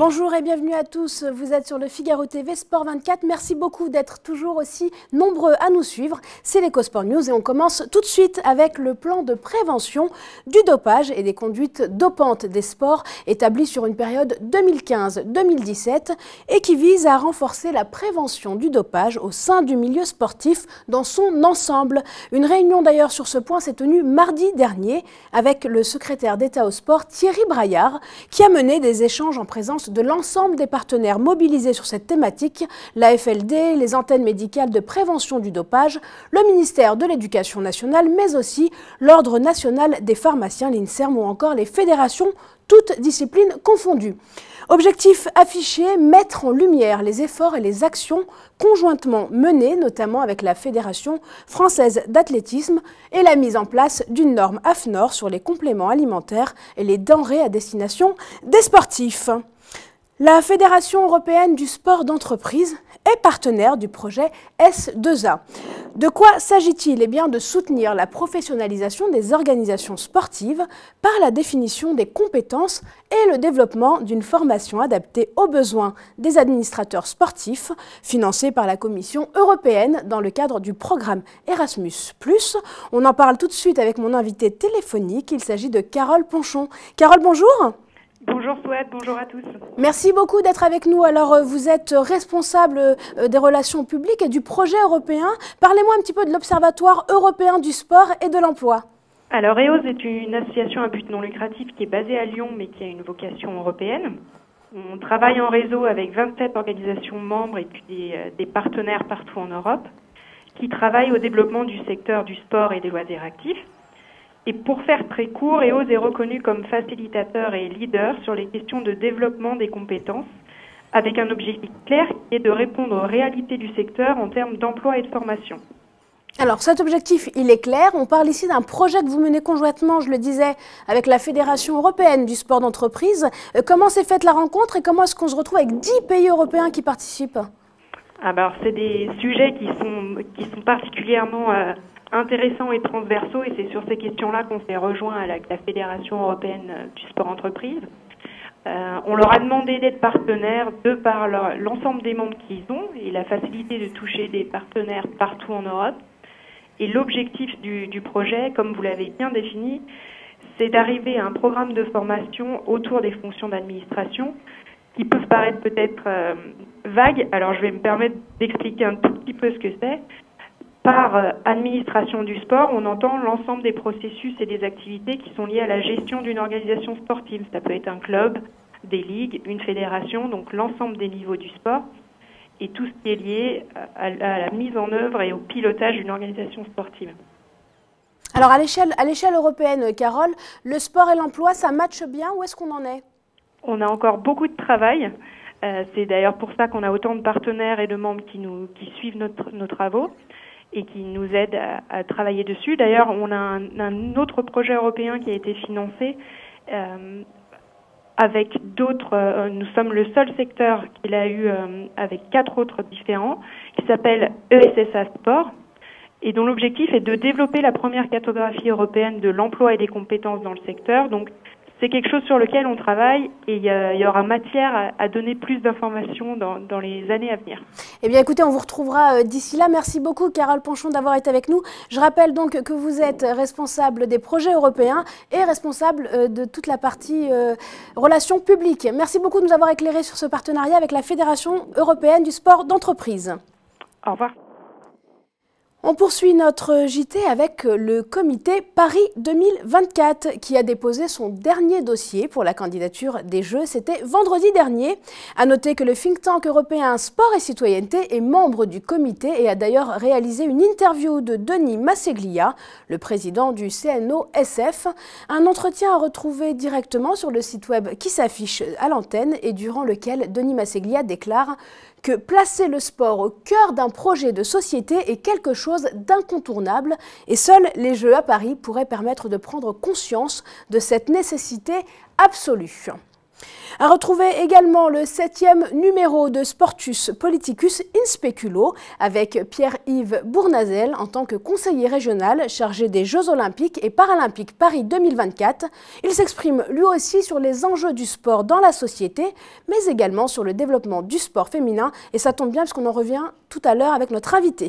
Bonjour et bienvenue à tous, vous êtes sur le Figaro TV Sport 24, merci beaucoup d'être toujours aussi nombreux à nous suivre, c'est l'EcoSport News et on commence tout de suite avec le plan de prévention du dopage et des conduites dopantes des sports établi sur une période 2015-2017 et qui vise à renforcer la prévention du dopage au sein du milieu sportif dans son ensemble. Une réunion d'ailleurs sur ce point s'est tenue mardi dernier avec le secrétaire d'État au sport Thierry Braillard qui a mené des échanges en présence de l'ensemble des partenaires mobilisés sur cette thématique, la FLD, les antennes médicales de prévention du dopage, le ministère de l'Éducation nationale, mais aussi l'Ordre national des pharmaciens, l'INSERM ou encore les fédérations, toutes disciplines confondues. Objectif affiché, mettre en lumière les efforts et les actions conjointement menés, notamment avec la Fédération française d'athlétisme et la mise en place d'une norme AFNOR sur les compléments alimentaires et les denrées à destination des sportifs. La Fédération européenne du sport d'entreprise est partenaire du projet S2A. De quoi s'agit-il? Eh bien, de soutenir la professionnalisation des organisations sportives par la définition des compétences et le développement d'une formation adaptée aux besoins des administrateurs sportifs, financée par la Commission européenne dans le cadre du programme Erasmus+. On en parle tout de suite avec mon invité téléphonique, il s'agit de Carole Ponchon. Carole, bonjour. Bonjour Souad, bonjour à tous. Merci beaucoup d'être avec nous. Alors vous êtes responsable des relations publiques et du projet européen. Parlez-moi un petit peu de l'Observatoire européen du sport et de l'emploi. Alors EOS est une association à but non lucratif qui est basée à Lyon mais qui a une vocation européenne. On travaille en réseau avec 27 organisations membres et puis des partenaires partout en Europe qui travaillent au développement du secteur du sport et des loisirs actifs. Et pour faire très court, EOS est reconnu comme facilitateur et leader sur les questions de développement des compétences, avec un objectif clair qui est de répondre aux réalités du secteur en termes d'emploi et de formation. Alors cet objectif, il est clair. On parle ici d'un projet que vous menez conjointement, je le disais, avec la Fédération européenne du sport d'entreprise. Comment s'est faite la rencontre et comment est-ce qu'on se retrouve avec 10 pays européens qui participent? Alors c'est des sujets qui sont particulièrement intéressants et transversaux et c'est sur ces questions-là qu'on s'est rejoint avec la Fédération européenne du sport entreprise. On leur a demandé d'être partenaires de par l'ensemble des membres qu'ils ont et la facilité de toucher des partenaires partout en Europe. Et l'objectif du projet, comme vous l'avez bien défini, c'est d'arriver à un programme de formation autour des fonctions d'administration qui peuvent paraître peut-être vagues. Alors je vais me permettre d'expliquer un tout petit peu ce que c'est. Par administration du sport, on entend l'ensemble des processus et des activités qui sont liées à la gestion d'une organisation sportive. Ça peut être un club, des ligues, une fédération, donc l'ensemble des niveaux du sport et tout ce qui est lié à la mise en œuvre et au pilotage d'une organisation sportive. Alors à l'échelle européenne, Carole, le sport et l'emploi, ça matche bien? Où est-ce qu'on en est? On a encore beaucoup de travail. C'est d'ailleurs pour ça qu'on a autant de partenaires et de membres qui suivent nos travaux et qui nous aident à travailler dessus. D'ailleurs, on a un autre projet européen qui a été financé avec d'autres. Nous sommes le seul secteur qu'il a eu avec 4 autres différents, qui s'appelle ESSA Sport, et dont l'objectif est de développer la première cartographie européenne de l'emploi et des compétences dans le secteur. Donc, c'est quelque chose sur lequel on travaille et il y aura matière à donner plus d'informations dans les années à venir. Eh bien écoutez, on vous retrouvera d'ici là. Merci beaucoup Carole Ponchon d'avoir été avec nous. Je rappelle donc que vous êtes responsable des projets européens et responsable de toute la partie relations publiques. Merci beaucoup de nous avoir éclairé sur ce partenariat avec la Fédération européenne du sport d'entreprise. Au revoir. On poursuit notre JT avec le comité Paris 2024 qui a déposé son dernier dossier pour la candidature des Jeux. C'était vendredi dernier. À noter que le think tank européen Sport et Citoyenneté est membre du comité et a d'ailleurs réalisé une interview de Denis Masseglia, le président du CNO-SF. Un entretien à retrouver directement sur le site web qui s'affiche à l'antenne et durant lequel Denis Masseglia déclare que placer le sport au cœur d'un projet de société est quelque chose d'incontournable et seuls les Jeux à Paris pourraient permettre de prendre conscience de cette nécessité absolue. À retrouver également le 7e numéro de Sportus Politicus in Speculo avec Pierre-Yves Bournazel en tant que conseiller régional chargé des Jeux Olympiques et Paralympiques Paris 2024. Il s'exprime lui aussi sur les enjeux du sport dans la société, mais également sur le développement du sport féminin. Et ça tombe bien parce qu'on en revient tout à l'heure avec notre invité.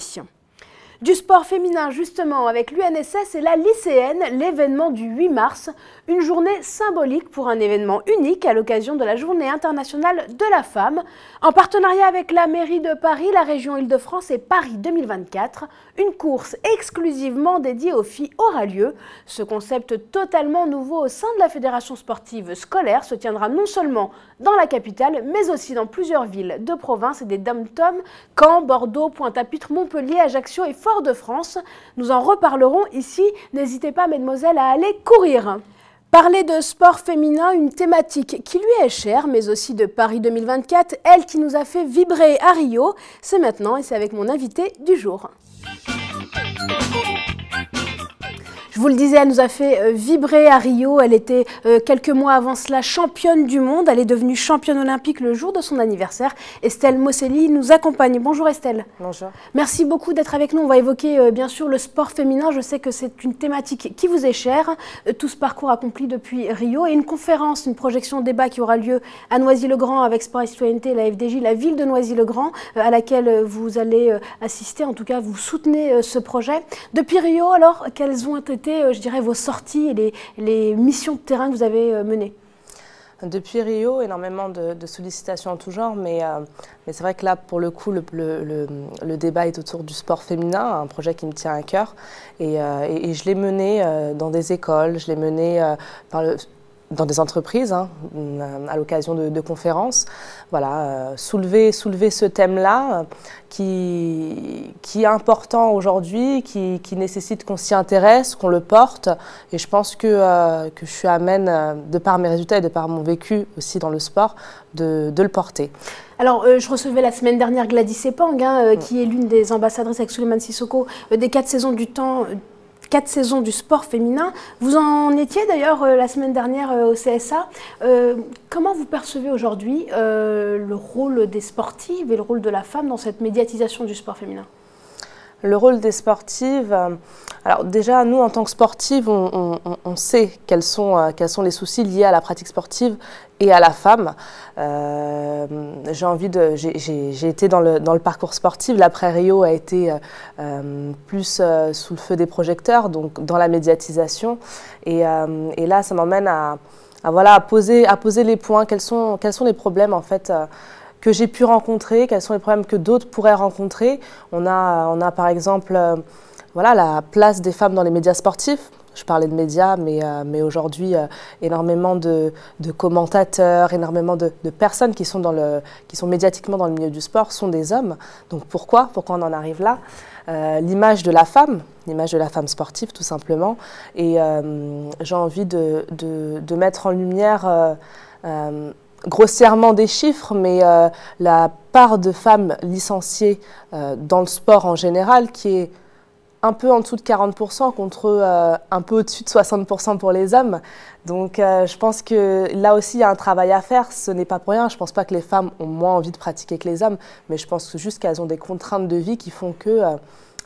Du sport féminin justement avec l'UNSS et la lycéenne, l'événement du 8 mars, une journée symbolique pour un événement unique à l'occasion de la Journée internationale de la femme. En partenariat avec la mairie de Paris, la région Île-de-France et Paris 2024, une course exclusivement dédiée aux filles aura lieu. Ce concept totalement nouveau au sein de la Fédération sportive scolaire se tiendra non seulement dans la capitale, mais aussi dans plusieurs villes de province et des dom-toms, Caen, Bordeaux, Pointe-à-Pitre, Montpellier, Ajaccio et Fort-de-France. Nous en reparlerons ici. N'hésitez pas, mesdemoiselles, à aller courir. Parler de sport féminin, une thématique qui lui est chère, mais aussi de Paris 2024, elle qui nous a fait vibrer à Rio. C'est maintenant et c'est avec mon invité du jour. Je vous le disais, elle nous a fait vibrer à Rio. Elle était quelques mois avant cela championne du monde. Elle est devenue championne olympique le jour de son anniversaire. Estelle Mosselli nous accompagne. Bonjour Estelle. Bonjour. Merci beaucoup d'être avec nous. On va évoquer bien sûr le sport féminin. Je sais que c'est une thématique qui vous est chère. Tout ce parcours accompli depuis Rio et une conférence, une projection débat qui aura lieu à Noisy-le-Grand avec Sport et Citoyenneté, la FDJ, la ville de Noisy-le-Grand, à laquelle vous allez assister. En tout cas, vous soutenez ce projet. Depuis Rio, alors, quelles ont été je dirais, vos sorties et les missions de terrain que vous avez menées? Depuis Rio, énormément de sollicitations en tout genre, mais c'est vrai que là, pour le coup, le débat est autour du sport féminin, un projet qui me tient à cœur. Et je l'ai mené dans des écoles, je l'ai mené dans des entreprises, hein, à l'occasion de conférences. Voilà, soulever ce thème-là qui est important aujourd'hui, qui nécessite qu'on s'y intéresse, qu'on le porte. Et je pense que je suis amène, de par mes résultats et de par mon vécu aussi dans le sport, de le porter. Alors, je recevais la semaine dernière Gladys Sepang, qui est l'une des ambassadrices avec Souleymane Sissoko des 4 saisons du temps. 4 saisons du sport féminin. Vous en étiez d'ailleurs la semaine dernière au CSA. Comment vous percevez aujourd'hui le rôle des sportives et le rôle de la femme dans cette médiatisation du sport féminin? Le rôle des sportives, alors déjà nous en tant que sportives, on sait quels sont les soucis liés à la pratique sportive et à la femme. J'ai été dans le parcours sportif. L'après Rio a été plus sous le feu des projecteurs, donc dans la médiatisation. Et là, ça m'emmène à poser les points. Quels sont les problèmes en fait que j'ai pu rencontrer, quels sont les problèmes que d'autres pourraient rencontrer. On a par exemple la place des femmes dans les médias sportifs. Je parlais de médias, mais aujourd'hui, énormément de commentateurs, énormément de personnes qui sont médiatiquement dans le milieu du sport sont des hommes. Donc pourquoi on en arrive là? L'image de la femme sportive tout simplement. Et j'ai envie de mettre en lumière grossièrement des chiffres, mais la part de femmes licenciées dans le sport en général qui est un peu en dessous de 40% contre un peu au-dessus de 60% pour les hommes. Donc je pense que là aussi il y a un travail à faire, ce n'est pas pour rien. Je ne pense pas que les femmes ont moins envie de pratiquer que les hommes, mais je pense juste qu'elles ont des contraintes de vie qui font que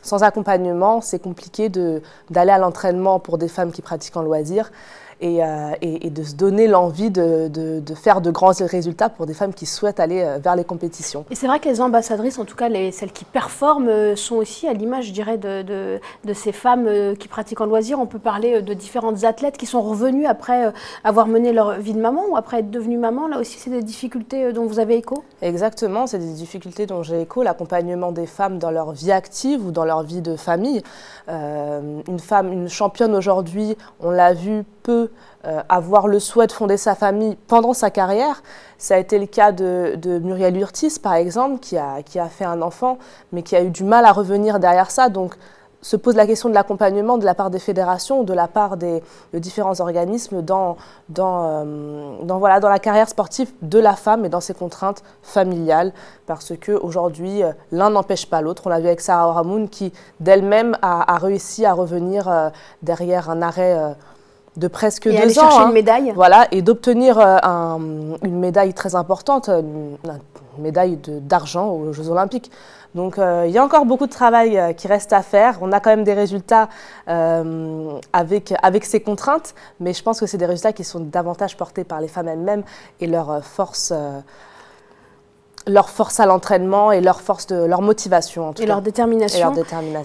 sans accompagnement, c'est compliqué d'aller à l'entraînement pour des femmes qui pratiquent en loisir. Et de se donner l'envie de faire de grands résultats pour des femmes qui souhaitent aller vers les compétitions. Et c'est vrai que les ambassadrices, en tout cas celles qui performent, sont aussi à l'image, je dirais, de ces femmes qui pratiquent en loisir. On peut parler de différentes athlètes qui sont revenues après avoir mené leur vie de maman ou après être devenues maman. Là aussi, c'est des difficultés dont vous avez écho? Exactement, c'est des difficultés dont j'ai écho. L'accompagnement des femmes dans leur vie active ou dans leur vie de famille. Une championne aujourd'hui, on l'a vu, peut avoir le souhait de fonder sa famille pendant sa carrière. Ça a été le cas de Muriel Urtis, par exemple, qui a fait un enfant, mais qui a eu du mal à revenir derrière ça. Donc, se pose la question de l'accompagnement de la part des fédérations, de la part de différents organismes dans la carrière sportive de la femme et dans ses contraintes familiales. Parce qu'aujourd'hui, l'un n'empêche pas l'autre. On l'a vu avec Sarah Ramoun qui, d'elle-même, a réussi à revenir derrière un arrêt presque et 2 ans. aller chercher une médaille. Voilà, et d'obtenir une médaille très importante, une médaille d'argent aux Jeux Olympiques. Donc il y a encore beaucoup de travail qui reste à faire. On a quand même des résultats avec ces contraintes, mais je pense que c'est des résultats qui sont davantage portés par les femmes elles-mêmes et leur force à l'entraînement et leur motivation en tout cas. Et leur détermination.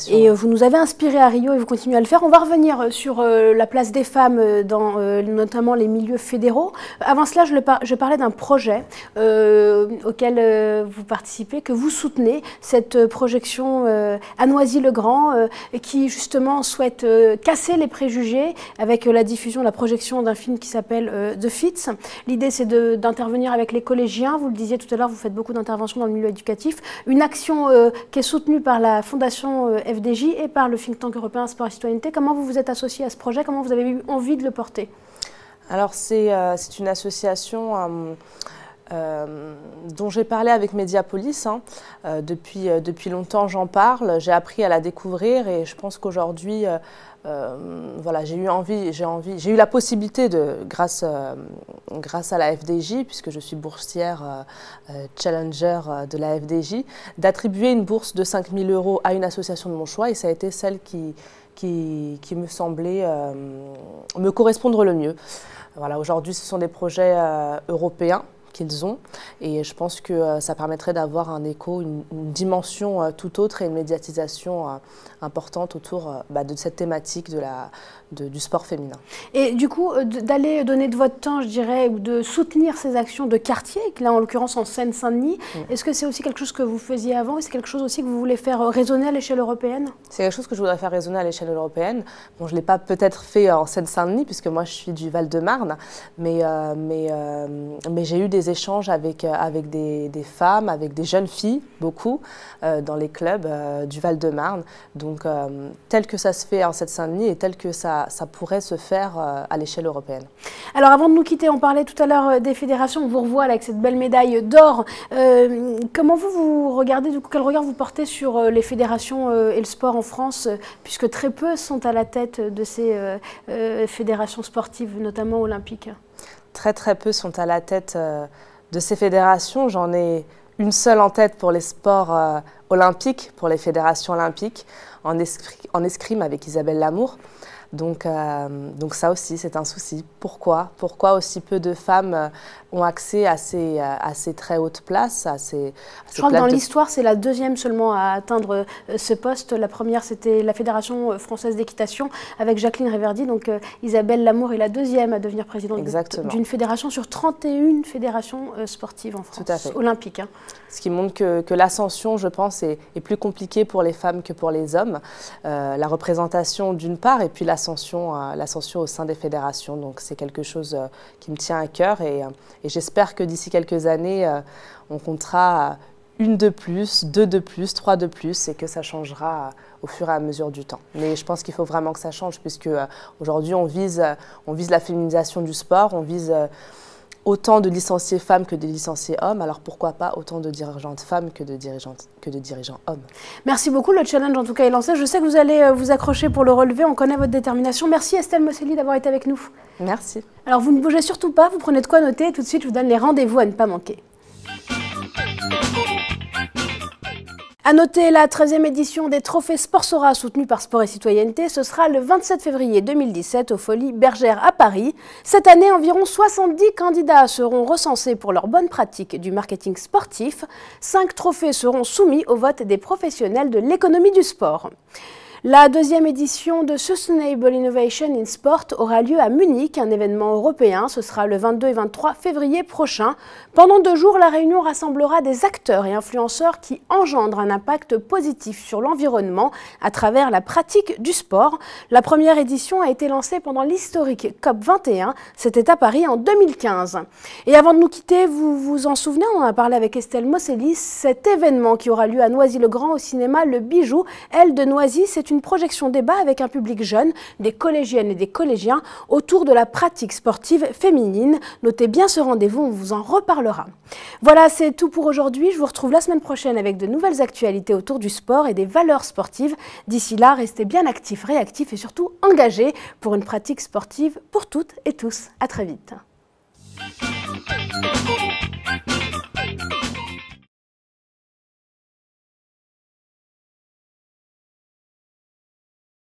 Et vous nous avez inspiré à Rio et vous continuez à le faire. On va revenir sur la place des femmes dans notamment les milieux fédéraux. Avant cela, je parlais d'un projet auquel vous participez, que vous soutenez, cette projection à Noisy-le-Grand qui justement souhaite casser les préjugés avec la diffusion, la projection d'un film qui s'appelle The Fits. L'idée, c'est d'intervenir avec les collégiens. Vous le disiez tout à l'heure, vous faites beaucoup d'interventions dans le milieu éducatif. Une action qui est soutenue par la Fondation FDJ et par le think tank européen Sport et Citoyenneté. Comment vous vous êtes associé à ce projet? Comment vous avez eu envie de le porter? Alors, c'est une association dont j'ai parlé avec Mediapolis. Depuis longtemps, j'en parle. J'ai appris à la découvrir et je pense qu'aujourd'hui, voilà, j'ai eu la possibilité, grâce à la FDJ, puisque je suis boursière challenger de la FDJ, d'attribuer une bourse de 5 000 € à une association de mon choix, et ça a été celle qui me semblait me correspondre le mieux. Voilà, aujourd'hui, ce sont des projets européens qu'ils ont, et je pense que ça permettrait d'avoir un écho, une dimension tout autre et une médiatisation importante autour de cette thématique du sport féminin. Et du coup, d'aller donner de votre temps, je dirais, ou de soutenir ces actions de quartier, là en l'occurrence en Seine-Saint-Denis, est-ce que c'est aussi quelque chose que vous faisiez avant et c'est quelque chose aussi que vous voulez faire résonner à l'échelle européenne? C'est quelque chose que je voudrais faire résonner à l'échelle européenne. Bon, je ne l'ai pas peut-être fait en Seine-Saint-Denis, puisque moi je suis du Val-de-Marne, mais j'ai eu des échanges avec des femmes, avec des jeunes filles, beaucoup, dans les clubs du Val-de-Marne. Donc, tel que ça se fait en Seine-Saint-Denis et tel que ça pourrait se faire à l'échelle européenne. Alors, avant de nous quitter, on parlait tout à l'heure des fédérations. On vous revoit là, avec cette belle médaille d'or. Comment vous regardez, du coup, quel regard vous portez sur les fédérations et le sport en France, puisque très peu sont à la tête de ces fédérations sportives, notamment olympiques? Très peu sont à la tête de ces fédérations. J'en ai une seule en tête pour les sports olympiques, pour les fédérations olympiques, en escrime avec Isabelle Lamour. Donc ça aussi, c'est un souci. Pourquoi aussi peu de femmes ont accès à ces très hautes places, Je crois que dans l'histoire, c'est la deuxième seulement à atteindre ce poste. La première, c'était la Fédération française d'équitation avec Jacqueline Réverdy. Donc Isabelle Lamour est la deuxième à devenir présidente d'une fédération sur 31 fédérations sportives en France. Tout à fait. Olympiques. Hein. Ce qui montre que l'ascension, je pense, est plus compliquée pour les femmes que pour les hommes. La représentation d'une part, et puis l'ascension au sein des fédérations. Donc c'est quelque chose qui me tient à cœur, et j'espère que d'ici quelques années, on comptera une de plus, 2 de plus, 3 de plus, et que ça changera au fur et à mesure du temps. Mais je pense qu'il faut vraiment que ça change, puisque aujourd'hui on vise la féminisation du sport, on vise autant de licenciés femmes que de licenciés hommes, alors pourquoi pas autant de dirigeantes femmes que de dirigeants hommes. Merci beaucoup, le challenge en tout cas est lancé. Je sais que vous allez vous accrocher pour le relever, on connaît votre détermination. Merci Estelle Mosselli d'avoir été avec nous. Merci. Alors vous ne bougez surtout pas, vous prenez de quoi noter, et tout de suite je vous donne les rendez-vous à ne pas manquer. À noter, la 13e édition des Trophées Sportsora soutenue par Sport et Citoyenneté, ce sera le 27 février 2017 aux Folies Bergères à Paris. Cette année, environ 70 candidats seront recensés pour leur bonne pratique du marketing sportif. 5 trophées seront soumis au vote des professionnels de l'économie du sport. La 2e édition de Sustainable Innovation in Sport aura lieu à Munich, un événement européen. Ce sera le 22 et 23 février prochain. Pendant 2 jours, la réunion rassemblera des acteurs et influenceurs qui engendrent un impact positif sur l'environnement à travers la pratique du sport. La première édition a été lancée pendant l'historique COP21. C'était à Paris en 2015. Et avant de nous quitter, vous vous en souvenez, on en a parlé avec Estelle Mosselli, cet événement qui aura lieu à Noisy-le-Grand au cinéma Le Bijou, elle de Noisy, c'est une projection débat avec un public jeune, des collégiennes et des collégiens, autour de la pratique sportive féminine. Notez bien ce rendez-vous, on vous en reparlera. Voilà, c'est tout pour aujourd'hui. Je vous retrouve la semaine prochaine avec de nouvelles actualités autour du sport et des valeurs sportives. D'ici là, restez bien actifs, réactifs et surtout engagés pour une pratique sportive pour toutes et tous. À très vite.